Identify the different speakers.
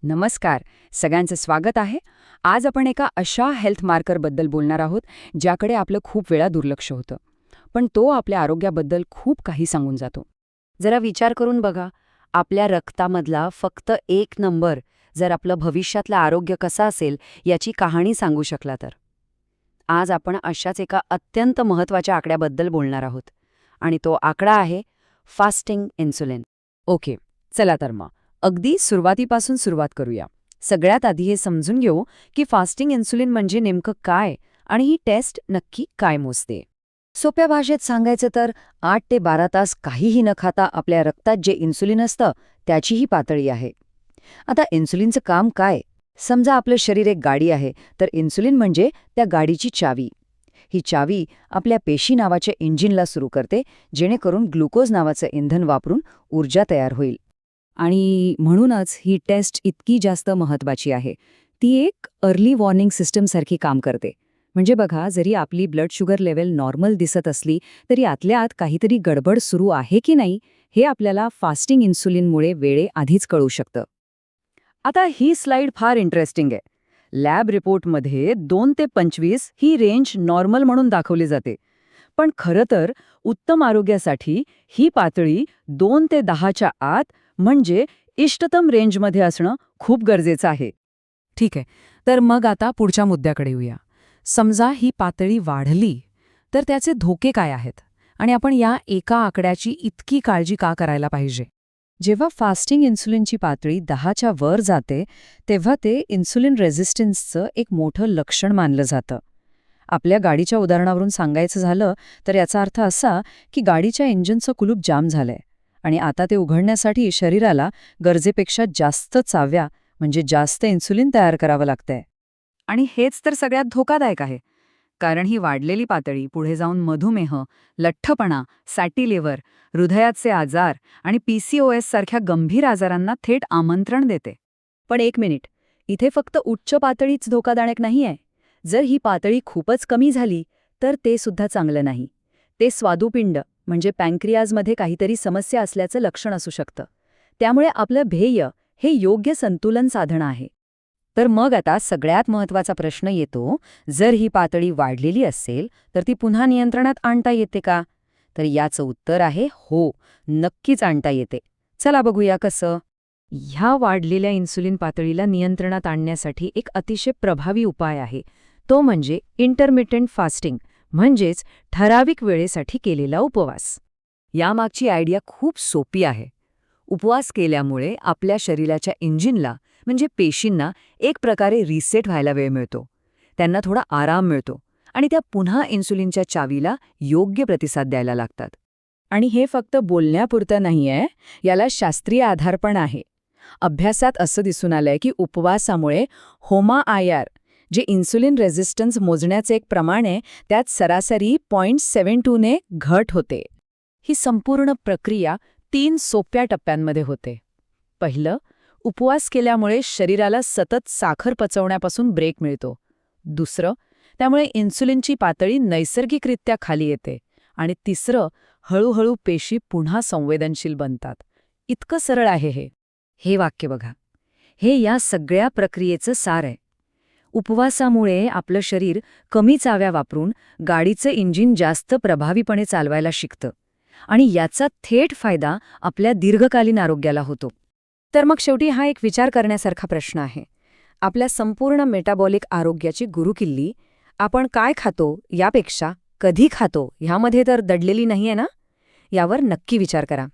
Speaker 1: नमस्कार. सगळ्यांचं स्वागत आहे. आज आपण एका अशा हेल्थ मार्करबद्दल बोलणार आहोत ज्याकडे आपलं खूप वेळा दुर्लक्ष होतं. पण तो आपल्या आरोग्याबद्दल खूप काही सांगून जातो.
Speaker 2: जरा विचार करून बघा, आपल्या रक्तामधला फक्त एक नंबर जर आपलं भविष्यातलं आरोग्य कसं असेल याची कहाणी सांगू शकला तर. आज आपण अशाच एका अत्यंत महत्त्वाच्या आकड्याबद्दल बोलणार आहोत आणि तो आकडा आहे फास्टिंग इन्सुलिन.
Speaker 1: ओके, चला तर मग अगदी सुरुवातीपासून सुरुवात करूया. सगळ्यात आधी हे समजून घेऊ की फास्टिंग इन्सुलिन म्हणजे नेमकं काय आणि ही टेस्ट नक्की काय मोजते.
Speaker 2: सोप्या भाषेत सांगायचं तर 8 ते 12 तास काहीही न खाता आपल्या रक्तात जे इन्सुलिन असतं त्याची ही पातळी आहे. आता इन्सुलिनचं काम काय? समजा आपलं शरीर एक गाडी आहे, तर इन्सुलिन म्हणजे त्या गाडीची चावी. ही चावी आपल्या पेशी नावाच्या इंजिनला सुरू करते, जेणेकरून ग्लुकोज नावाचं इंधन वापरून ऊर्जा तयार होईल.
Speaker 1: आणि म्हणूनच ही टेस्ट इतकी जास्त महत्त्वाची आहे. ती एक अर्ली वॉर्निंग सिस्टमसारखी काम करते. म्हणजे बघा, जरी आपली ब्लड शुगर लेव्हल नॉर्मल दिसत असली तरी आतल्या आत काहीतरी गडबड सुरू आहे की नाही हे आपल्याला फास्टिंग इन्सुलिनमुळे वेळेआधीच कळू शकतं. आता ही स्लाईड फार इंटरेस्टिंग आहे. लॅब रिपोर्टमध्ये 2 ते 25 ही रेंज नॉर्मल म्हणून दाखवली जाते. पण खरं तर उत्तम आरोग्यासाठी ही पातळी 2 ते 10च्या आत म्हणजे इष्टतम रेंजमध्ये असणं खूप गरजेचं आहे. ठीक आहे, तर मग आता पुढच्या मुद्द्याकडे येऊया. समजा ही पातळी वाढली तर त्याचे धोके काय आहेत आणि आपण या एका आकड्याची इतकी काळजी का करायला पाहिजे? जेव्हा फास्टिंग इन्सुलिनची पातळी 10च्या वर जाते तेव्हा ते इन्सुलिन रेझिस्टन्सचं एक मोठं लक्षण मानलं जातं. आपल्या गाडीच्या उदाहरणावरून सांगायचं झालं तर याचा अर्थ असा की गाडीच्या इंजिनचं कुलूप जाम झालंय आणि आता ते उघडण्यासाठी शरीराला गरजेपेक्षा जास्त चाव्या म्हणजे जास्त इन्सुलिन तयार करावं लागतंय. आणि हेच तर सगळ्यात धोकादायक आहे, कारण ही वाढलेली पातळी पुढे जाऊन मधुमेह, लठ्ठपणा, फॅटी लिव्हर, हृदयाचे आजार आणि PCOS सारख्या गंभीर आजारांना थेट आमंत्रण देते.
Speaker 2: पण एक मिनिट, इथे फक्त उच्च पातळीच धोकादायक नाहीये. जर ही पातळी खूपच कमी झाली तर ते सुद्धा चांगलं नाही. ते स्वादुपिंड म्हणजे पॅन्क्रियाजमध्ये काहीतरी समस्या असल्याचं लक्षण असू शकतं. त्यामुळे आपलं ध्येय हे योग्य संतुलन साधणं आहे. तर मग आता सगळ्यात महत्त्वाचा प्रश्न येतो, जर ही पातळी वाढलेली असेल तर ती पुन्हा नियंत्रणात आणता येते का? तर याचं उत्तर आहे हो, नक्कीच आणता येते. चला बघूया कसं. ह्या वाढलेल्या इन्सुलिन पातळीला नियंत्रणात आणण्यासाठी एक अतिशय प्रभावी उपाय आहे. तो म्हणजे इंटरमिटेंट फास्टिंग, म्हणजेच ठराविक वेळेसाठी केलेला उपवास. यामागची आयडिया खूप सोपी आहे. उपवास केल्यामुळे आपल्या शरीराच्या इंजिनला म्हणजे पेशींना एक प्रकारे रिसेट व्हायला वेळ मिळतो. त्यांना थोडा आराम मिळतो आणि त्या पुन्हा इन्सुलिनच्या चावीला योग्य प्रतिसाद द्यायला लागतात.
Speaker 1: आणि हे फक्त बोलण्यापुरतं नाहीये, याला शास्त्रीय आधार पण आहे. अभ्यासात असं दिसून आलंय की उपवासामुळे HOMA-IR जे इन्सुलिन रेझिस्टन्स मोजण्याचे एक प्रमाण आहे, त्यात सरासरी 0.72 ने घट होते. ही संपूर्ण प्रक्रिया 3 सोप्या टप्प्यांमध्ये होते. पहिलं, उपवास केल्यामुळे शरीराला सतत साखर पचवण्यापासून ब्रेक मिळतो. दुसरं, त्यामुळे इन्सुलिनची पातळी नैसर्गिकरित्या खाली येते. आणि तिसरं, हळूहळू पेशी पुन्हा संवेदनशील बनतात. इतकं सरळ आहे हे.
Speaker 2: हे वाक्य बघा, हे या सगळ्या प्रक्रियेचं सार आहे. उपवासामुळे आपलं शरीर कमी चाव्या वापरून गाडीचं इंजिन जास्त प्रभावीपणे चालवायला शिकतं आणि याचा थेट फायदा आपल्या दीर्घकालीन आरोग्याला होतो.
Speaker 1: तर मग शेवटी हा एक विचार करण्यासारखा प्रश्न आहे. आपल्या संपूर्ण मेटाबॉलिक आरोग्याची गुरुकिल्ली आपण काय खातो यापेक्षा कधी खातो ह्यामध्ये तर दडलेली नाहीये ना? यावर नक्की विचार करा.